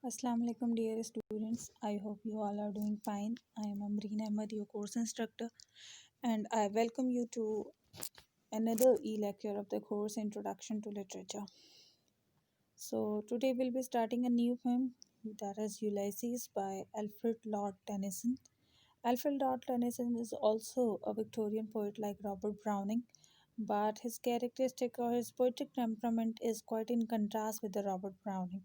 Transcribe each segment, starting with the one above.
Assalamu alaikum, dear students. I hope you all are doing fine. I am Amreen Ahmed, your course instructor, and I welcome you to another e-lecture of the course Introduction to Literature. So today we'll be starting a new poem, that is Ulysses by Alfred Lord Tennyson. Alfred Lord Tennyson is also a Victorian poet like Robert Browning, but his characteristic or his poetic temperament is quite in contrast with the Robert Browning.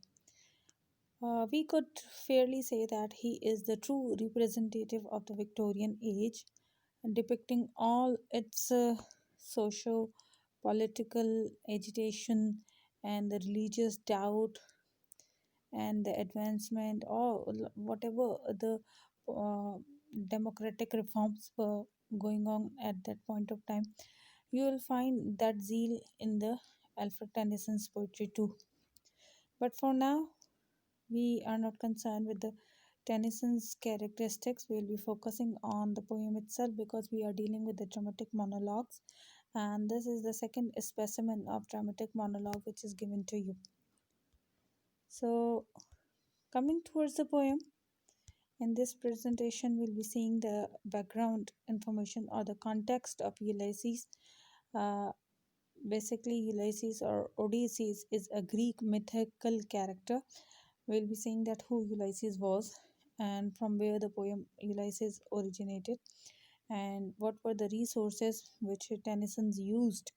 We could fairly say that he is the true representative of the Victorian age, depicting all its socio political agitation and the religious doubt and the advancement or whatever the uh, democratic reforms were going on at that point of time. You will find that zeal in the Alfred Tennyson's poetry too. But for now, we are not concerned with the Tennyson's characteristics. We'll be focusing on the poem itself because we are dealing with the dramatic monologues, and this is the second specimen of dramatic monologue which is given to you. So, coming towards the poem, in this presentation, we'll be seeing the background information or the context of Ulysses. Uh, Basically, Ulysses or Odysseus is a Greek mythical character. We'll be saying that who Ulysses was and from where the poem Ulysses originated and what were the resources which Tennyson's used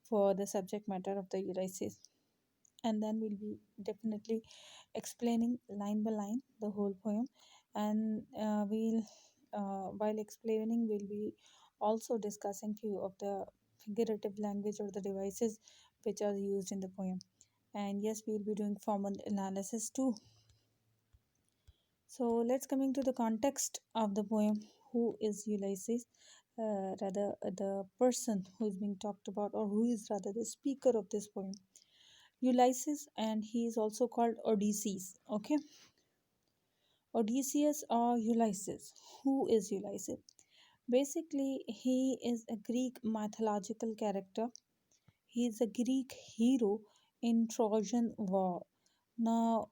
for the subject matter of the Ulysses. And then we'll be definitely explaining line by line the whole poem, and while explaining we'll be also discussing few of the figurative language or the devices which are used in the poem. And yes, we'll be doing formal analysis too. So let's coming to the context of the poem. Who is Ulysses? Rather, the person who is being talked about, or who is rather the speaker of this poem. Ulysses, and he is also called Odysseus. Okay, Odysseus or Ulysses. Who is Ulysses? Basically, he is a Greek mythological character. He is a Greek hero in Trojan War. Now,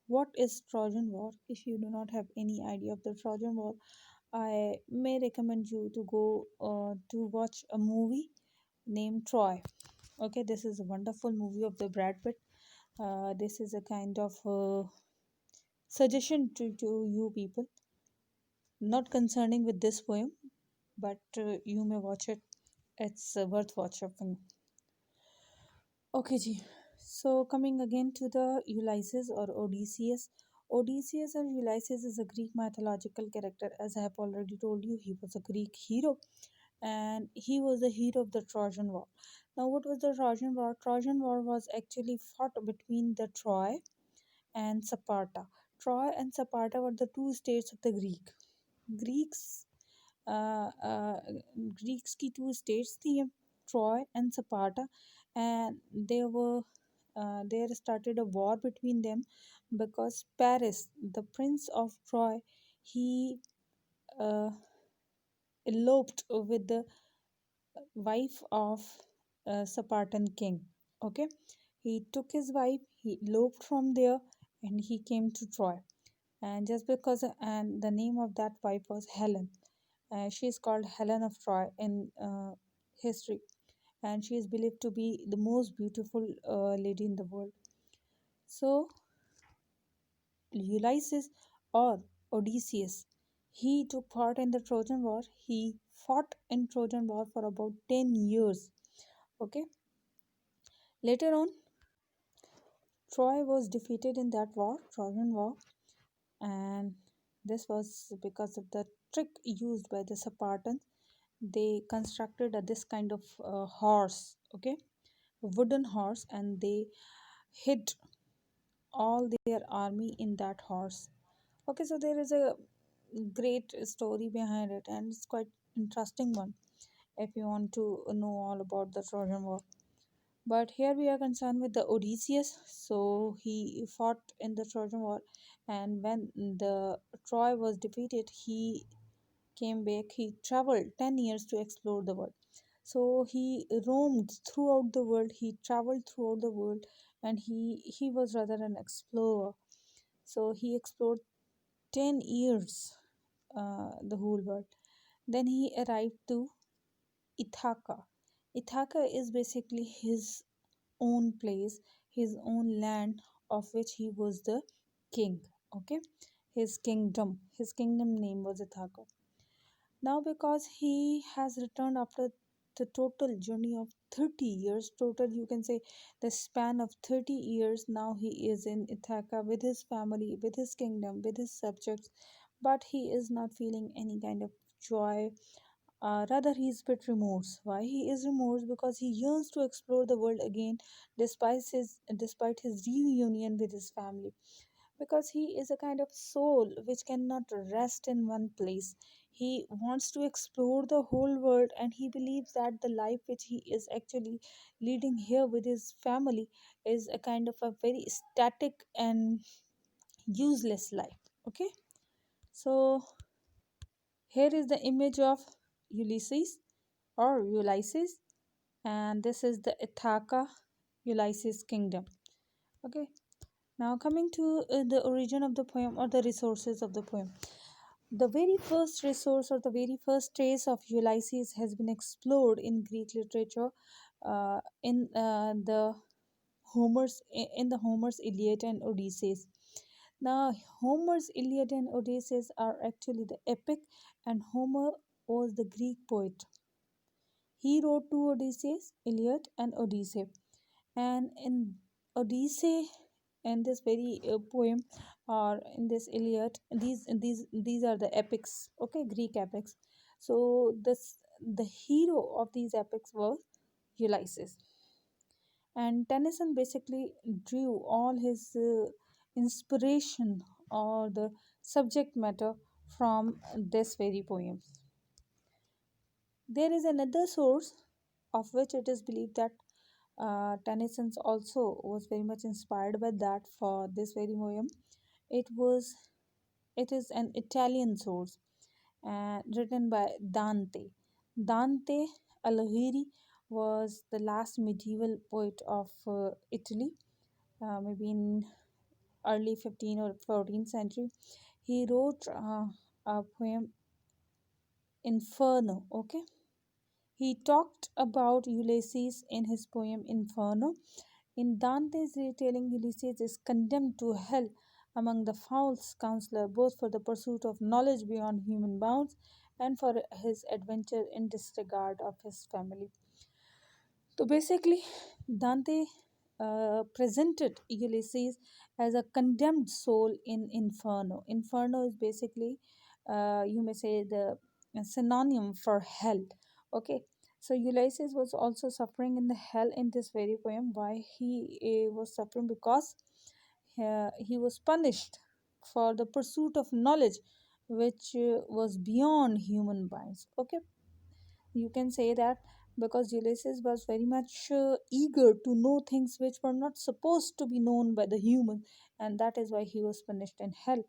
what is Trojan War? If you do not have any idea of the Trojan War, I may recommend you to go to watch a movie named Troy. Okay, this is a wonderful movie of the Brad Pitt. This is a kind of suggestion to you people, not concerning with this poem, but you may watch it. It's worth watching. Okay, ji. So coming again to the Ulysses or Odysseus. Odysseus or Ulysses is a Greek mythological character. As I have already told you, he was a Greek hero and he was the hero of the Trojan War. Now, what was the Trojan War? Trojan War was actually fought between the Troy and Sparta. Troy and Sparta were the two states of the Greeks. uh, uh, Greeks की two states थी, Troy and Sparta, and there started a war between them because Paris, the prince of Troy, he uh, eloped with the wife of Spartan king. Okay, he took his wife, he eloped from there, and he came to Troy. And just because, and the name of that wife was Helen. She is called Helen of Troy in history, and she is believed to be the most beautiful lady in the world. So, Ulysses or Odysseus, he took part in the Trojan War. He fought in Trojan War for about 10 years. Okay. Later on, Troy was defeated in that war, Trojan War, and this was because of the trick used by the Spartans. They constructed this kind of horse, okay, wooden horse, and they hid all their army in that horse. Okay, so there is a great story behind it, and it's quite interesting one if you want to know all about the Trojan War. But here we are concerned with the Odysseus. So he fought in the Trojan War, and when the Troy was defeated, he came back. He traveled 10 years to explore the world. So he roamed throughout the world, he traveled throughout the world, and he was rather an explorer. So he explored 10 years the whole world. Then he arrived to Ithaca. Ithaca is basically his own place, his own land, of which he was the king. Okay, his kingdom name was Ithaca. Now, because he has returned after the total journey of 30 years, total you can say the span of 30 years, now he is in Ithaca with his family, with his kingdom, with his subjects, but he is not feeling any kind of joy. Rather, he is bit remorse. Why he is remorse? Because he yearns to explore the world again, despite his reunion with his family. Because he is a kind of soul which cannot rest in one place. He wants to explore the whole world, and he believes that the life which he is actually leading here with his family is a kind of a very static and useless life. Okay, so here is the image of Ulysses or Ulysses, and this is the Ithaca Ulysses kingdom. Okay, now coming to the origin of the poem or the resources of the poem. The very first resource or the very first trace of Ulysses has been explored in Greek literature in the Homer's Iliad and Odysseus. Now, Homer's Iliad and Odysseus are actually the epic, and Homer was the Greek poet. He wrote two Odysseys, Iliad and Odyssey. And in Odyssey, in this very poem or in this Iliad, these are the epics, okay, Greek epics. So this the hero of these epics was Ulysses, and Tennyson basically drew all his inspiration or the subject matter from this very poem. There is another source of which it is believed that Tennyson's also was very much inspired by that for this very poem. It was it is an Italian source written by Dante. Dante Alighieri was the last medieval poet of Italy, maybe in early 15th or 14th century. He wrote a poem Inferno. Okay, he talked about Ulysses in his poem Inferno. In Dante's retelling, Ulysses is condemned to hell among the false counselor, both for the pursuit of knowledge beyond human bounds and for his adventure in disregard of his family. So basically, Dante presented Ulysses as a condemned soul in Inferno. Inferno is basically, you may say, the synonym for hell. Okay, so Ulysses was also suffering in the hell in this very poem. Why he was suffering? Because he was punished for the pursuit of knowledge, which was beyond human minds. Okay, you can say that because Ulysses was very much eager to know things which were not supposed to be known by the human, and that is why he was punished in hell.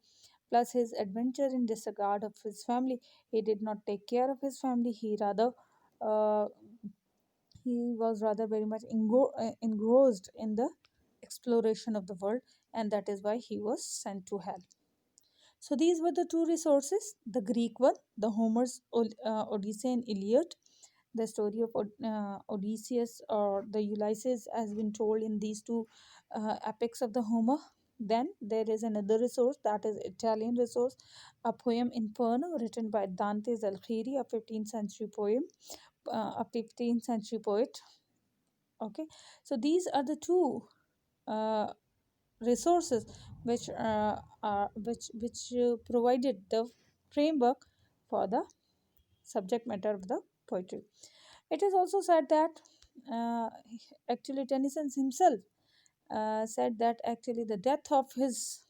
Plus, his adventure in disregard of his family, he did not take care of his family. Uh, he was rather very much engrossed in the exploration of the world, and that is why he was sent to hell. So these were the two resources: the Greek one, the Homer's Odyssey and Iliad. The story of Odysseus or the Ulysses has been told in these two epics of the Homer. Then there is another resource, that is Italian resource, a poem Inferno written by Dante Alighieri, a 15th century poem, a 15th century poet. Okay, so these are the two uh, resources which provided the framework for the subject matter of the poetry. It is also said that uh, actually Tennyson himself said that actually the death of his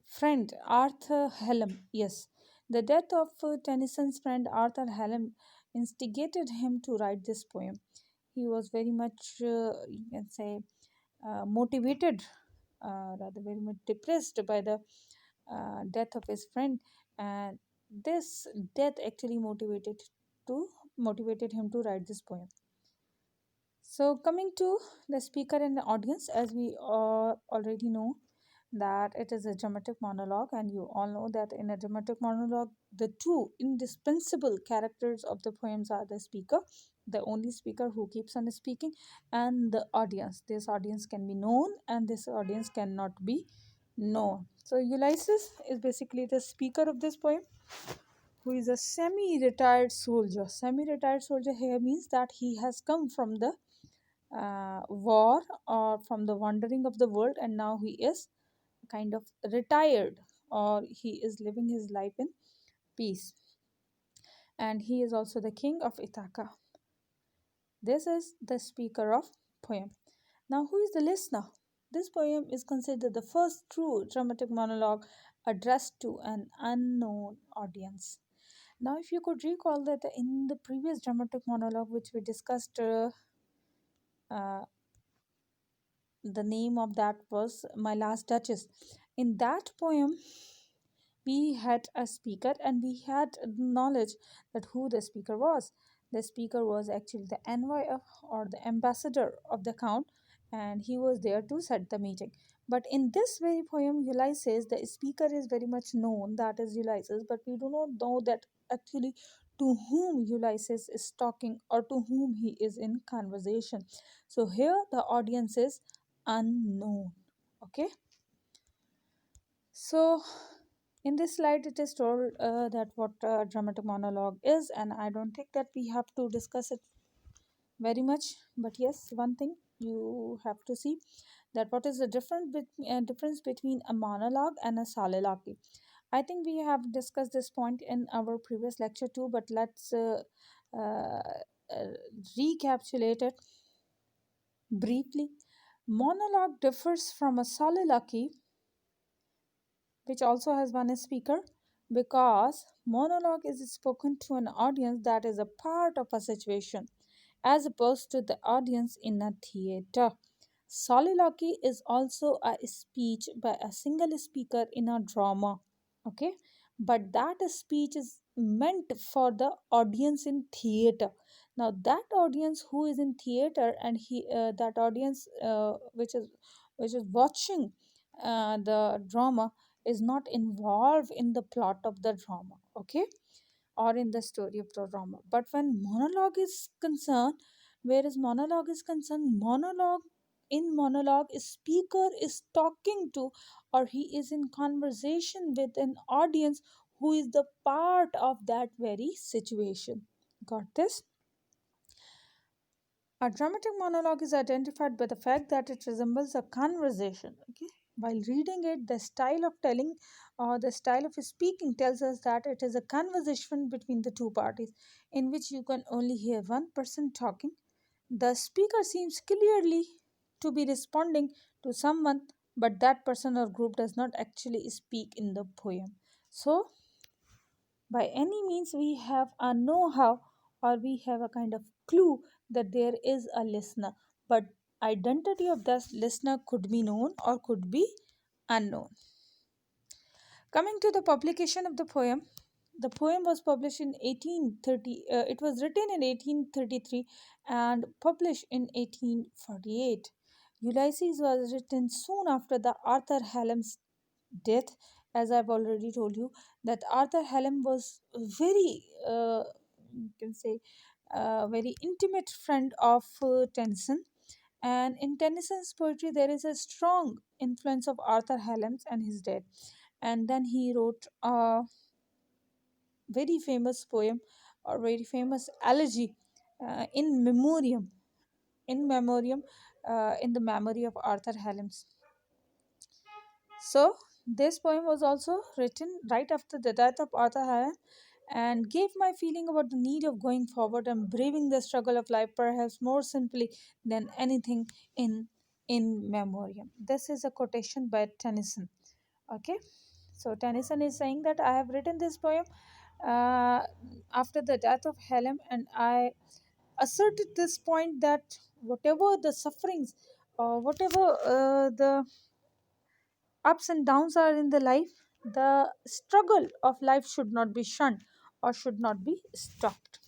friend Arthur Hallam, yes, the death of Tennyson's friend Arthur Hallam instigated him to write this poem. He was very much, you can say, motivated, rather very much depressed by the death of his friend, and this death actually motivated him to write this poem. So, coming to the speaker and the audience, as we already know that it is a dramatic monologue, and you all know that in a dramatic monologue, the two indispensable characters of the poems are the speaker, the only speaker who keeps on speaking, and the audience. This audience can be known, and this audience cannot be known. So, Ulysses is basically the speaker of this poem, who is a semi-retired soldier. Semi-retired soldier here means that he has come from the war or from the wandering of the world, and now he is kind of retired, or he is living his life in peace, and he is also the king of Ithaca. This is the speaker of poem. Now, who is the listener? This poem is considered the first true dramatic monologue addressed to an unknown audience. Now, if you could recall that in the previous dramatic monologue which we discussed, uh, the name of that was My Last Duchess. In that poem, we had a speaker, and we had knowledge that who the speaker was. The speaker was actually the envoy or the ambassador of the count, and he was there to set the meeting. But in this very poem, Ulysses, the speaker is very much known, that is Ulysses, but we do not know that actually to whom Ulysses is talking or to whom he is in conversation. So here the audience is unknown. Okay, so in this slide it is told that what dramatic monologue is, and I don't think that we have to discuss it very much, but yes, one thing you have to see that what is the difference between a monologue and a soliloquy. I think we have discussed this point in our previous lecture too, but let's uh, uh, recapitulate it briefly. Monologue differs from a soliloquy, which also has one speaker, because monologue is spoken to an audience that is a part of a situation as opposed to the audience in a theater. Soliloquy is also a speech by a single speaker in a drama, okay, but that speech is meant for the audience in theater. Now that audience who is in theater, and he that audience which is watching the drama, is not involved in the plot of the drama, okay, or in the story of the drama. But when monologue is concerned, whereas monologue is concerned, monologue speaker is talking to, or he is in conversation with an audience who is the part of that very situation. Got this? A dramatic monologue is identified by the fact that it resembles a conversation. Okay? While reading it, the style of telling or the style of speaking tells us that it is a conversation between the two parties in which you can only hear one person talking. The speaker seems clearly to be responding to someone, but that person or group does not actually speak in the poem. So, by any means we have a know-how, or we have a kind of clue that there is a listener, but identity of this listener could be known or could be unknown. Coming to the publication of the poem was published in 1830. It was written in 1833 and published in 1848. Ulysses was written soon after the Arthur Hallam's death. As I've already told you, that Arthur Hallam was very, you can say, very intimate friend of Tennyson. And in Tennyson's poetry, there is a strong influence of Arthur Hallam's and his death. And then he wrote a very famous poem or very famous elegy in memoriam, in memoriam, in the memory of Arthur Hallam's. So, this poem was also written right after the death of Arthur Hallam and gave my feeling about the need of going forward and braving the struggle of life perhaps more simply than anything in memoriam. This is a quotation by Tennyson. Okay, so Tennyson is saying that I have written this poem uh, after the death of Hallam, and I asserted this point that whatever the sufferings or whatever the ups and downs are in the life, the struggle of life should not be shunned or should not be stopped.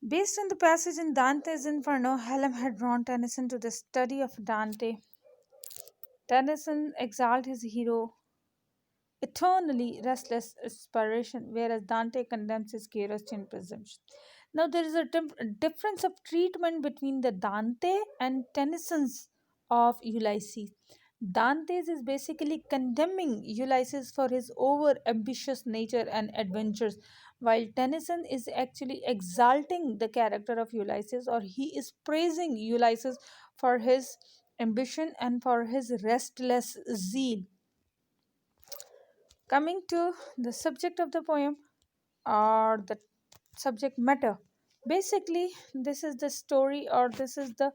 Based on the passage in Dante's Inferno, Helen had drawn Tennyson to the study of Dante. Tennyson exalted his hero eternally restless aspiration, whereas Dante condemns his curiosity and presumption. Now, there is a difference of treatment between the Dante and Tennyson's of Ulysses. Dante's is basically condemning Ulysses for his over ambitious nature and adventures, while Tennyson is actually exalting the character of Ulysses, or he is praising Ulysses for his ambition and for his restless zeal. Coming to the subject of the poem or the subject matter, basically, this is the story or this is the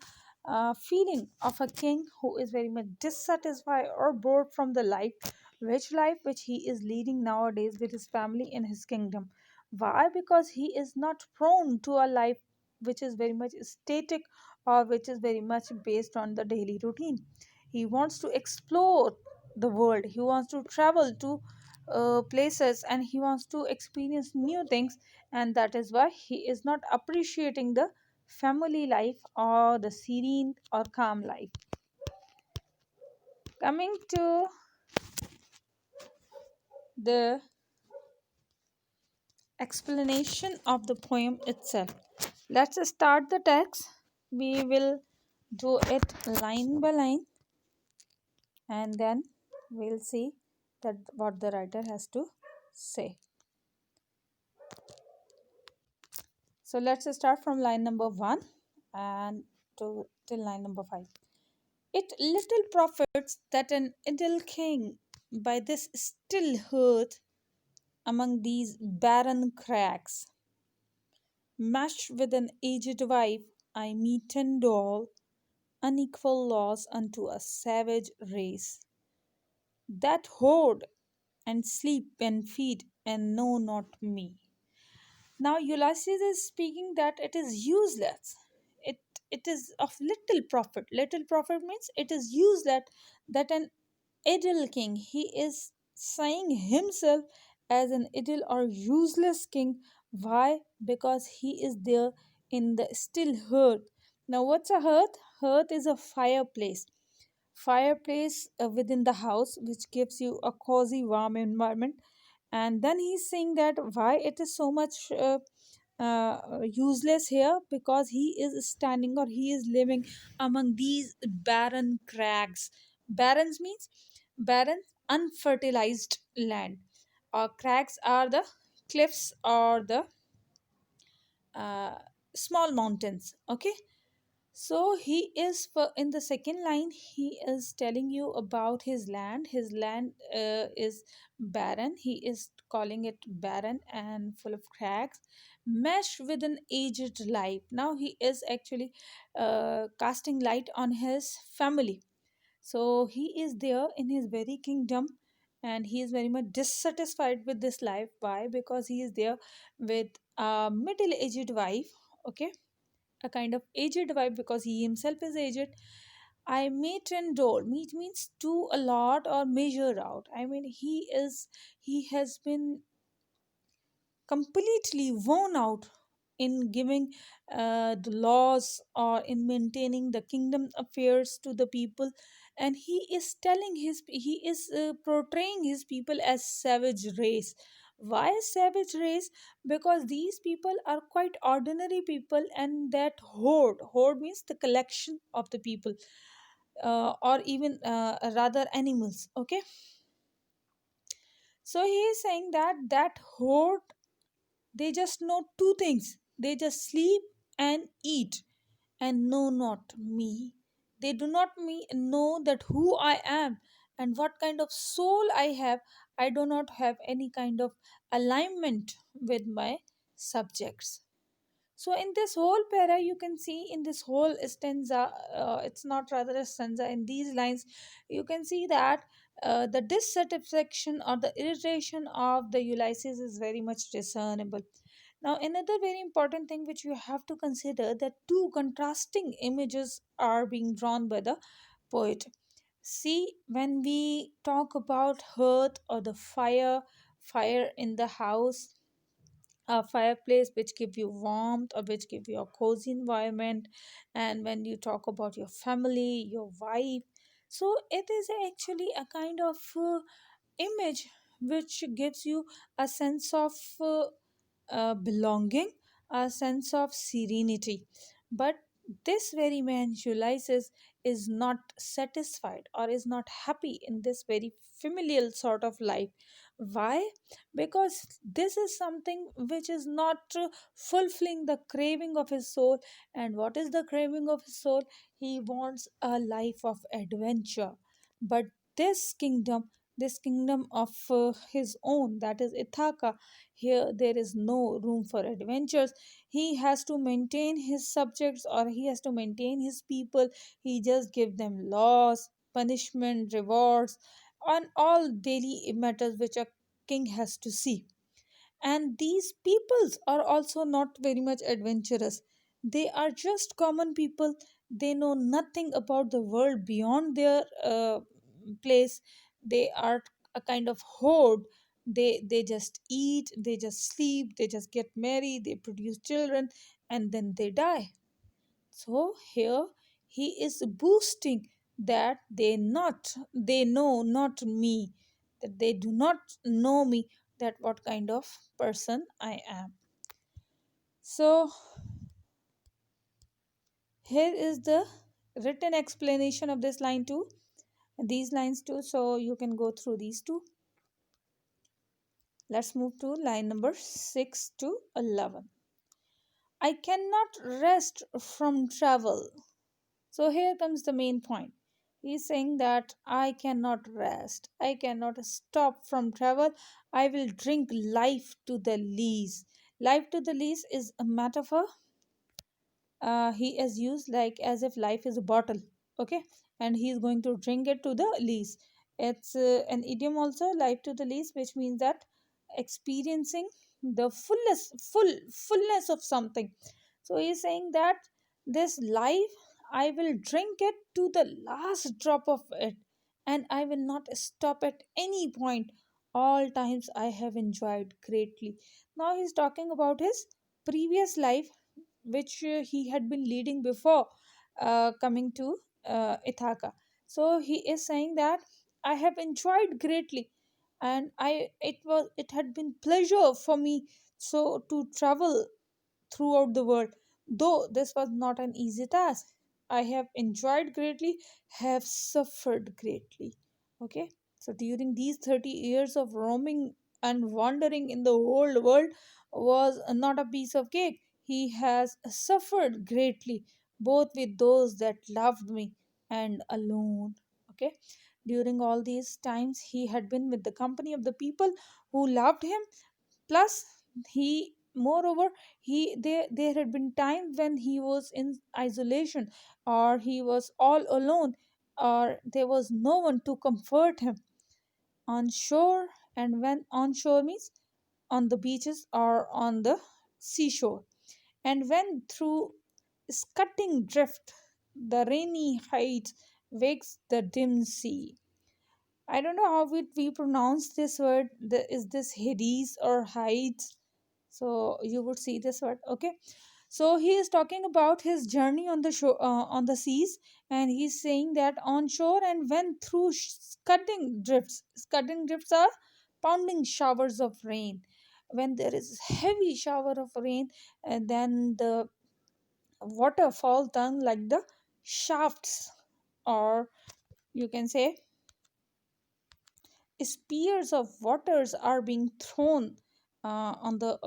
feeling of a king who is very much dissatisfied or bored from the life which he is leading nowadays with his family in his kingdom. Why? Because he is not prone to a life which is very much static or which is very much based on the daily routine. He wants to explore the world, he wants to travel to places, and he wants to experience new things, and that is why he is not appreciating the family life or the serene or calm life. Coming to the explanation of the poem itself, let's start the text. We will do it line by line, and then we'll see that what the writer has to say. So let's start from line number 1 and to till line number 5. It little profits that an idle king by this still hearth among these barren crags, meshed with an aged wife, I meet and dole unequal loss unto a savage race, that hoard and sleep and feed and know not me. Now Ulysses is speaking that it is useless. It it is of little profit. Little profit means it is useless that an idle king. He is saying himself as an idle or useless king. Why? Because he is there in the still hearth. Now, what's a hearth? Hearth is a fireplace. Fireplace within the house, which gives you a cozy, warm environment. And then he's saying that why it is so much useless here, because he is standing or he is living among these barren crags. Barrens means barren, unfertilized land. Or crags are the cliffs or the uh, small mountains. Okay, so he is in the second line. He is telling you about his land. His land is barren. He is calling it barren and full of cracks, meshed with an aged life. Now he is actually casting light on his family. So he is there in his very kingdom, and he is very much dissatisfied with this life. Why? Because he is there with a middle-aged wife. Okay, a kind of aged wife because he himself is aged. I meet and dole. Meet means do a lot or measure out. I mean, he has been completely worn out in giving the laws or in maintaining the kingdom affairs to the people, and he is portraying his people as savage race. Why savage race? Because these people are quite ordinary people, and that horde means the collection of the people, or even rather animals. Okay, so he is saying that that horde, they just know two things: they just sleep and eat, and know not me. They do not know that who I am and what kind of soul I have. I do not have any kind of alignment with my subjects. So, in this whole para, you can see in this whole stanza, it's not rather a stanza, in these lines, you can see that the dissatisfaction or the irritation of the Ulysses is very much discernible. Now, another very important thing which you have to consider, that two contrasting images are being drawn by the poet. See, when we talk about hearth or the fire in the house, a fireplace which give you warmth or which give you a cozy environment. And when you talk about your family, your wife, so it is actually a kind of image which gives you a sense of belonging, a sense of serenity. But this very man, Ulysses, is not satisfied or is not happy in this very familial sort of life. Why? Because this is something which is not fulfilling the craving of his soul. And what is the craving of his soul? He wants a life of adventure. But this kingdom, this kingdom of his own, that is Ithaca, here there is no room for adventures. He has to maintain his subjects or he has to maintain his people. He just give them laws, punishment, rewards, on all daily matters which a king has to see. And these peoples are also not very much adventurous. They are just common people. They know nothing about the world beyond their place. They are a kind of horde. They just eat, they just sleep, they just get married, they produce children, and then they die. So here he is boosting that they know not me, that they do not know me, that what kind of person I am. So here is the written explanation of this line too, these lines too. So you can go through these two. Let's move to line number 6 to 11. I cannot rest from travel. So here comes the main point. He's saying that I cannot rest. I cannot stop from travel. I will drink life to the lees. Life to the lees is a metaphor he is used like as if life is a bottle, okay, and he is going to drink it to the lees. It's an idiom also, life to the lees, which means that experiencing the fullness of something. So he is saying that this life, I will drink it to the last drop of it, and I will not stop at any point. All times I have enjoyed greatly. Now he's talking about his previous life which he had been leading before coming to Ithaca. So he is saying that I have enjoyed greatly, and it had been pleasure for me so to travel throughout the world. Though this was not an easy task, I have enjoyed greatly, have suffered greatly. Okay, so during these 30 years of roaming and wandering in the whole world was not a piece of cake. He has suffered greatly, both with those that loved me and alone. Okay, during all these times, he had been with the company of the people who loved him. Plus, he moreover there had been time when he was in isolation, or he was all alone, or there was no one to comfort him on shore. And when on shore means on the beaches or on the seashore, and when through scudding drift the rainy heights wakes the dim sea. I don't know how we pronounce this word. Is this Hades or Heights? So you would see this word. Okay. So he is talking about his journey on the shore, on the seas, and he's saying that on shore and when through scudding drifts. Scudding drifts are pounding showers of rain. When there is heavy shower of rain, and then the water falls down like the shafts, or you can say spears of waters are being thrown on the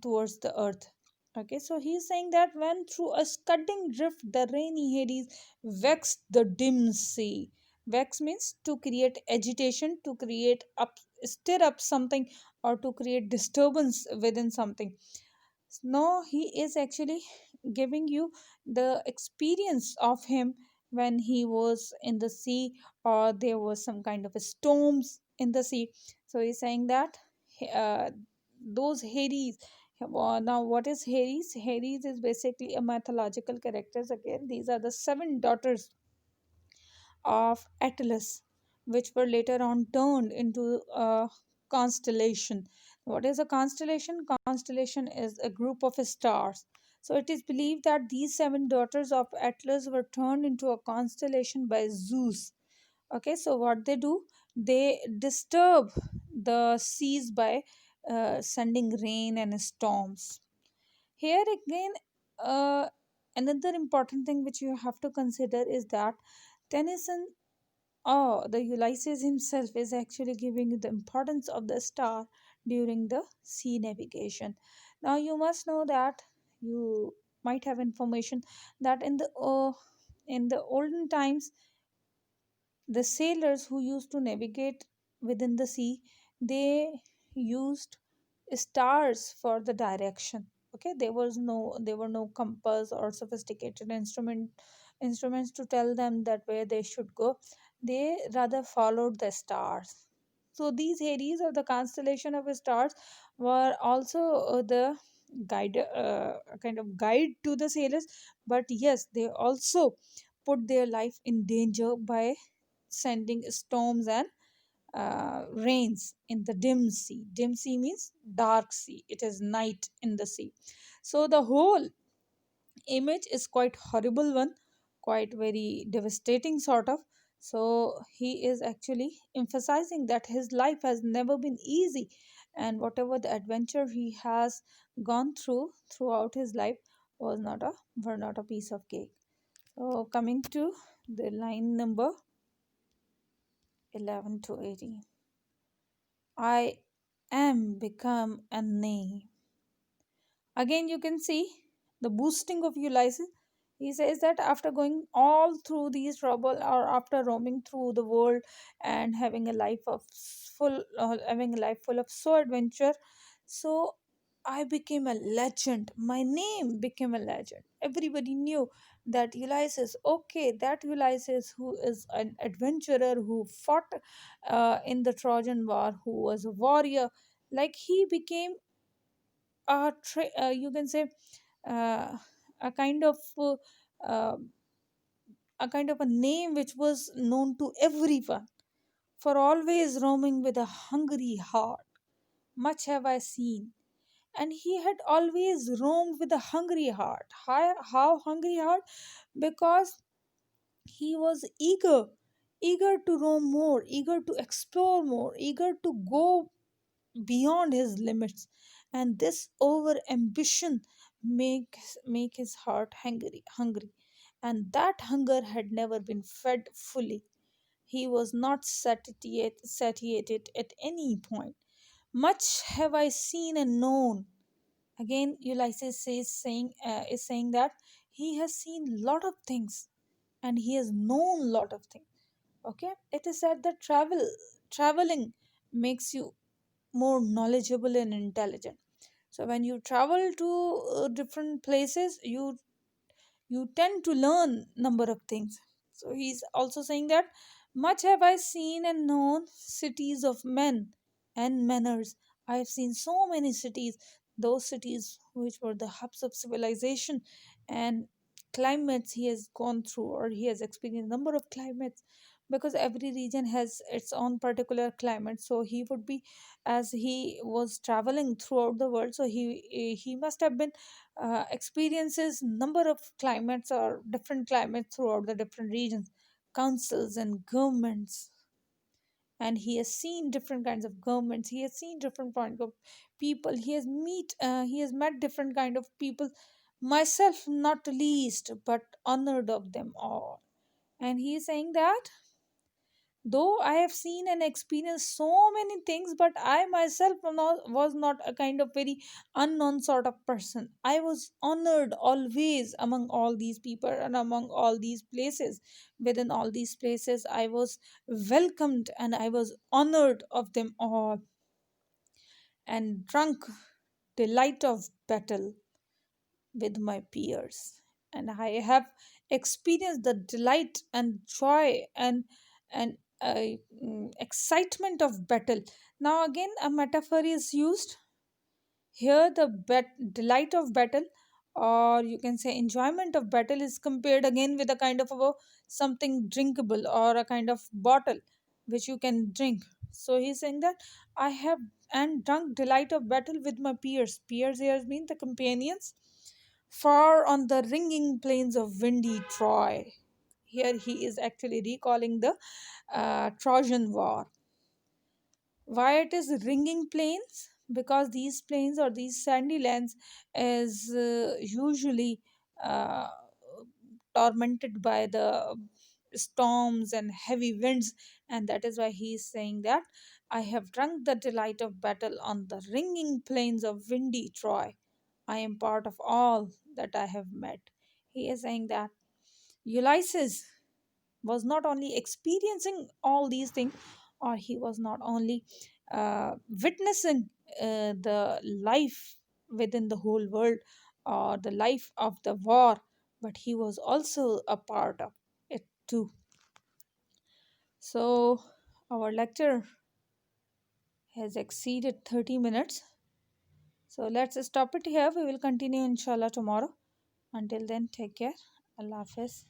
towards the earth. Okay, so he's saying that when through a scudding drift the rainy Hades vexed the dim sea. Vex means to create agitation, to create up, stir up something, or to create disturbance within something. No, he is actually giving you the experience of him when he was in the sea, or there was some kind of a storms in the sea. So he's saying that uh, those Hades. Now, what is Hades? Hades is basically a mythological characters again. These are the seven daughters of Atlas, which were later on turned into a constellation. What is a constellation? Constellation is a group of stars. So it is believed that these seven daughters of Atlas were turned into a constellation by Zeus. Okay, so what they do, they disturb the seas by sending rain and storms. Here again, uh, another important thing which you have to consider is that Tennyson, the Ulysses himself, is actually giving you the importance of the star during the sea navigation. Now you must know that, you might have information that in the olden times, the sailors who used to navigate within the sea, they used stars for the direction. Okay, there were no compass or sophisticated instruments to tell them that where they should go. They rather followed the stars. So these Aries, or the constellation of stars, were also the guide, a kind of guide to the sailors. But yes, they also put their life in danger by sending storms and rains in the dim sea. Dim sea means dark sea. It is night in the sea. So the whole image is quite horrible one, quite very devastating sort of. So he is actually emphasizing that his life has never been easy, and whatever the adventure he has gone throughout his life was not a were not a piece of cake. So coming to the line number 11 to 18. I am become a name. Again, you can see the boosting of Ulysses. He says that after going all through these trouble, or after roaming through the world and having a life full of so adventure, so I became a legend. My name became a legend. Everybody knew that Ulysses, okay, that Ulysses who is an adventurer, who fought in the Trojan War, who was a warrior, like he became you can say uh, a kind of uh, a kind of a name which was known to everyone, for always roaming with a hungry heart. Much have I seen. And he had always roamed with a hungry heart. How hungry heart? Because he was eager to roam more, eager to explore more, eager to go beyond his limits. And this over ambition make his heart hungry, and that hunger had never been fed fully. He was not satiated at any point. Much have I seen and known. Again, Ulysses is saying that he has seen lot of things, and he has known lot of things. Okay, it is said that traveling makes you more knowledgeable and intelligent. So when you travel to different places, you tend to learn number of things. So he's also saying that much have I seen and known, cities of men and manners. I have seen so many cities, those cities which were the hubs of civilization, and climates he has gone through, or he has experienced number of climates, because every region has its own particular climate. So he would be, as he was traveling throughout the world, so he must have been experiences number of climates, or different climates throughout the different regions, councils and governments. And he has seen different kinds of governments, he has seen different kinds of people, he has met different kind of people, myself not least, but honored of them all. And he is saying that though I have seen and experienced so many things, but I myself was not a kind of very unknown sort of person. I was honored always among all these people and among all these places. Within all these places, I was welcomed and I was honored of them all, and drunk delight of battle with my peers. And I have experienced the delight and joy and excitement of battle. Now again, a metaphor is used here. The delight of battle, or you can say enjoyment of battle, is compared again with a kind of a something drinkable or a kind of bottle. which you can drink. So he's saying that I have and drunk delight of battle with my peers. Peers here mean the companions, far on the ringing plains of windy Troy. Here he is actually recalling the Trojan War. Why it is ringing plains? Because these plains or these sandy lands is usually uh, tormented by the storms and heavy winds, and that is why he is saying that I have drunk the delight of battle on the ringing plains of windy Troy. I am part of all that I have met. He is saying that Ulysses was not only experiencing all these things, or he was not only witnessing the life within the whole world or the life of the war, but he was also a part of it too. So our lecture has exceeded 30 minutes. So let's stop it here. We will continue inshallah tomorrow. Until then, take care. Allah Hafiz.